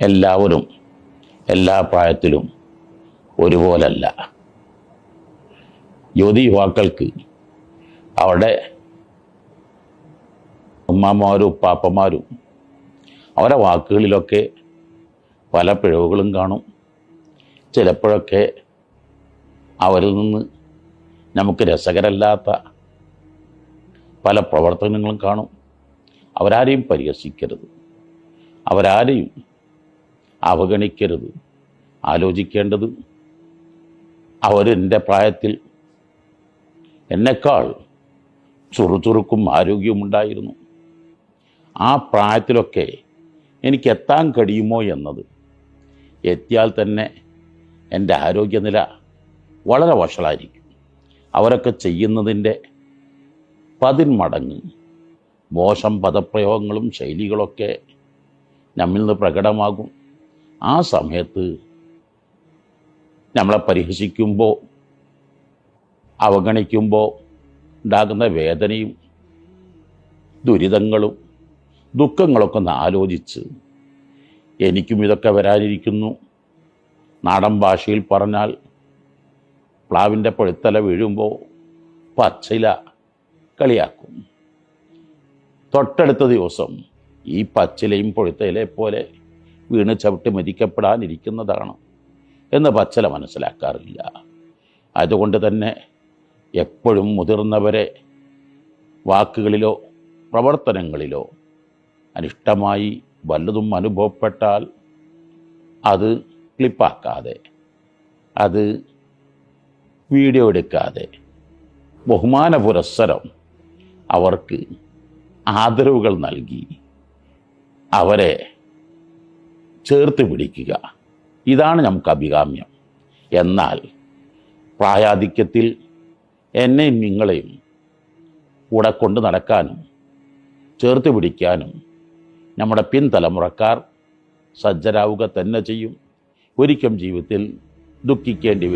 എല്ലാവരും എല്ലാ പ്രായത്തിലും ഒരുപോലല്ല. യുവാക്കൾക്ക് അവരുടെ ഉമ്മമാരും ഉപ്പാപ്പന്മാരും അവരുടെ വാക്കുകളിലൊക്കെ പല പിഴവുകളും കാണും. ചിലപ്പോഴൊക്കെ അവരിൽ നിന്ന് നമുക്ക് രസകരമല്ലാത്ത പല പ്രവർത്തനങ്ങളും കാണും. അവരാരെയും പരിഹസിക്കരുത്, അവരാരെയും അവഗണിക്കരുത്. ആലോചിക്കേണ്ടത് അവരെൻ്റെ പ്രായത്തിൽ എന്നെക്കാൾ ചുറുചുറുക്കും ആരോഗ്യവുമുണ്ടായിരുന്നു. ആ പ്രായത്തിലൊക്കെ എനിക്ക് എത്താൻ കഴിയുമോ എന്നത്, എത്തിയാൽ തന്നെ എൻ്റെ ആരോഗ്യനില വളരെ വഷളായിരിക്കും. അവരൊക്കെ ചെയ്യുന്നതിൻ്റെ 10 മടങ്ങ് മോശം പദപ്രയോഗങ്ങളും ശൈലികളൊക്കെ നമ്മിൽ നിന്ന് പ്രകടമാകും. ആ സമയത്ത് നമ്മളെ പരിഹസിക്കുമ്പോൾ, അവഗണിക്കുമ്പോൾ ഉണ്ടാകുന്ന വേദനയും ദുരിതങ്ങളും ദുഃഖങ്ങളൊക്കെ ഒന്ന് ആലോചിച്ച്, എനിക്കും ഇതൊക്കെ വരാനിരിക്കുന്നു. നാടൻ ഭാഷയിൽ പറഞ്ഞാൽ പ്ലാവിൻ്റെ പഴുത്തല വീഴുമ്പോൾ പച്ചില കളിയാക്കും. തൊട്ടടുത്ത ദിവസം ഈ പച്ചിലയും പഴുത്തയിലെ പോലെ വീണ് ചവിട്ടി മരിക്കപ്പെടാനിരിക്കുന്നതാണ് എന്ന് പച്ചില മനസ്സിലാക്കാറില്ല. അതുകൊണ്ട് തന്നെ എപ്പോഴും മുതിർന്നവരെ വാക്കുകളിലോ പ്രവർത്തനങ്ങളിലോ അനിഷ്ടമായി വല്ലതും അനുഭവപ്പെട്ടാൽ അത് ക്ലിപ്പാക്കാതെ, അത് വീഡിയോ എടുക്കാതെ ബഹുമാന പുരസ്സരം അവർക്ക് ആദരവുകൾ നൽകി അവരെ ചേർത്ത് പിടിക്കുക. ഇതാണ് നമുക്ക് അഭികാമ്യം. എന്നാൽ പ്രായാധിക്യത്തിൽ എന്നെയും നിങ്ങളെയും കൂടെ കൊണ്ട് നടക്കാനും ചേർത്ത് പിടിക്കാനും നമ്മുടെ പിൻതലമുറക്കാർ സജ്ജരാവുക തന്നെ ചെയ്യും. ഒരിക്കലും ജീവിതത്തിൽ ദുഃഖിക്കേണ്ടി വരും.